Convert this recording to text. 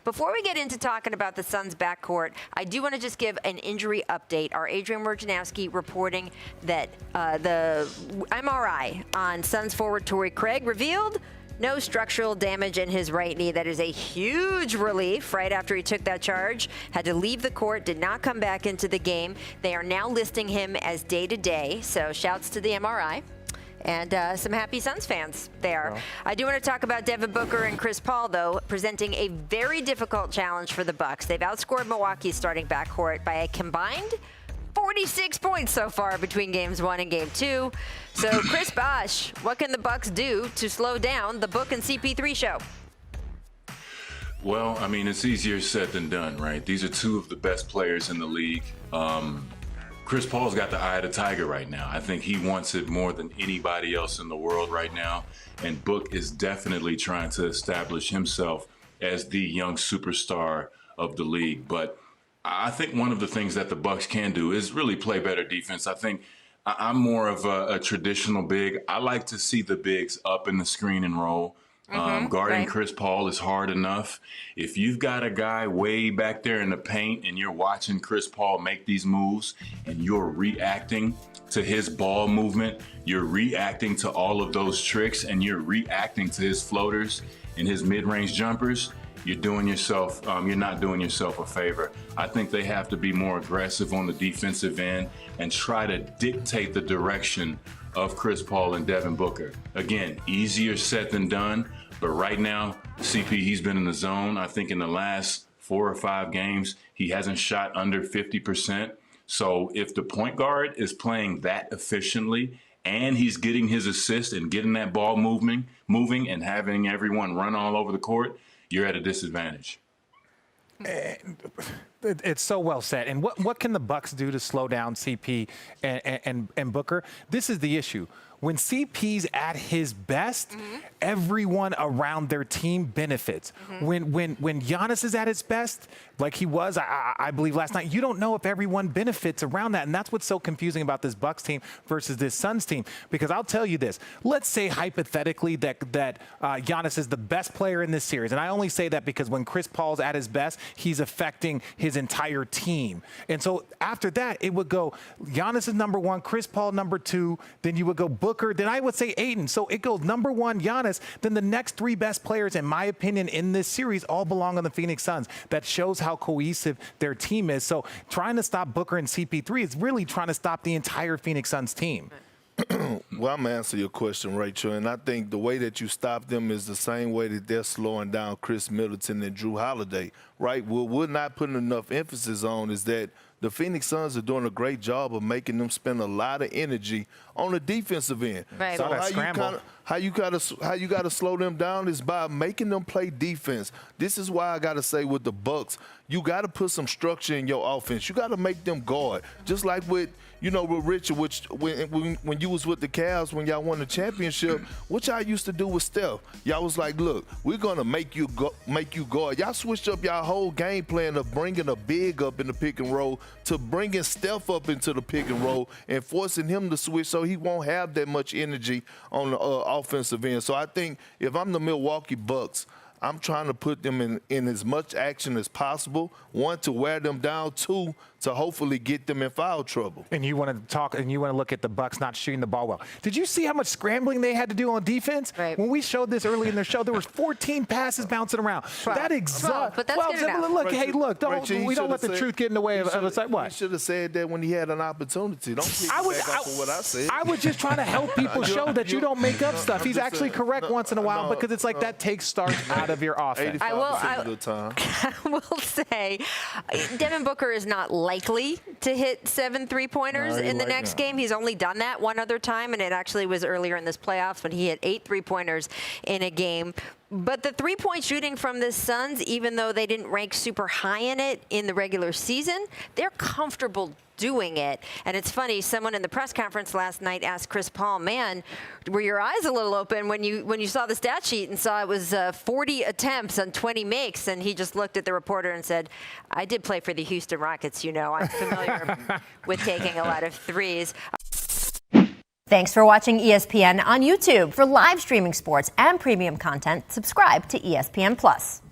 Before we get into talking about the Suns backcourt, I do want to just give an injury update. Our Adrian Wojnarowski reporting that the MRI on Suns forward Torrey Craig revealed no structural damage in his right knee. That is a huge relief right after he took that charge. Had to leave the court, did not come back into the game. They are now listing him as day-to-day, so shouts to the MRI. And some happy Suns fans there. Wow. I do want to talk about Devin Booker and Chris Paul, though, presenting a very difficult challenge for the Bucks. They've outscored Milwaukee's starting backcourt by a combined 46 points so far between games 1 and game 2. So, Chris Bosh, what can the Bucks do to slow down the Book and CP3 show? Well, I mean, it's easier said than done, right? These are two of the best players in the league. Chris Paul's got the eye of the tiger right now. I think he wants it more than anybody else in the world right now. And Book is definitely trying to establish himself as the young superstar of the league. But I think one of the things that the Bucks can do is really play better defense. I think I'm more of a traditional big. I like to see the bigs up in the screen and roll. Guarding Chris Paul is hard enough. If you've got a guy way back there in the paint and you're watching Chris Paul make these moves and you're reacting to his ball movement, you're reacting to all of those tricks, and you're reacting to his floaters and his mid-range jumpers, you're not doing yourself a favor. I think they have to be more aggressive on the defensive end and try to dictate the direction of Chris Paul and Devin Booker. Again, easier said than done, but right now, CP, he's been in the zone. I think in the last 4 or 5 games, he hasn't shot under 50%. So if the point guard is playing that efficiently and he's getting his assist and getting that ball moving and having everyone run all over the court, you're at a disadvantage. It's so well said. And what can the Bucks do to slow down CP and Booker? This is the issue. When CP's at his best, everyone around their team benefits. When Giannis is at his best, like he was, I believe last night, you don't know if everyone benefits around that. And that's what's so confusing about this Bucks team versus this Suns team. Because I'll tell you this, let's say hypothetically that Giannis is the best player in this series. And I only say that because when Chris Paul's at his best, he's affecting his entire team. And so after that, it would go Giannis is number 1, Chris Paul number 2, then you would go Booker, then I would say Ayton. So it goes number 1, Giannis, then the next 3 best players, in my opinion, in this series all belong on the Phoenix Suns. That shows how cohesive their team is. So trying to stop Booker and CP3 is really trying to stop the entire Phoenix Suns team. Well, I'm going to answer your question, Rachel, and I think the way that you stop them is the same way that they're slowing down Chris Middleton and Drew Holiday, right? What we're not putting enough emphasis on is that the Phoenix Suns are doing a great job of making them spend a lot of energy on the defensive end. Right. So how you gotta slow them down is by making them play defense. This is why I gotta say with the Bucks, you gotta put some structure in your offense. You gotta make them guard, just like with Richard, which when you was with the Cavs, when y'all won the championship, what y'all used to do with Steph, y'all was like, look, we're gonna make you guard. Y'all switched up y'all whole game plan of bringing a big up in the pick and roll to bringing Steph up into the pick and roll and forcing him to switch so he won't have that much energy on the offensive end. So I think if I'm the Milwaukee Bucks, I'm trying to put them in as much action as possible. 1, to wear them down. 2, to hopefully get them in foul trouble. And you want to look at the Bucks not shooting the ball well. Did you see how much scrambling they had to do on defense? Right. When we showed this early in their show, there was 14 passes bouncing around. 12. That exhausts. But that's good enough. Look, hey, look, we don't let the truth get in the way of us. Like what? He should have said that when he had an opportunity. Don't piggyback off of what I said. I was just trying to help people show that you don't make up stuff. He's actually correct once in a while because it's like that takes starch out of your offense. I will say, Devin Booker is not likely to hit 7 3-pointers in the next game. He's only done that one other time, and it actually was earlier in this playoffs when he hit 8 3-pointers in a game. But the 3-point shooting from the Suns, even though they didn't rank super high in it in the regular season, they're comfortable doing it. And it's funny, someone in the press conference last night asked Chris Paul, man, were your eyes a little open when you saw the stat sheet and saw it was 40 attempts on 20 makes? And he just looked at the reporter and said, I did play for the Houston Rockets, I'm familiar with taking a lot of threes. Thanks for watching ESPN on YouTube. For live streaming sports and premium content, subscribe to ESPN+.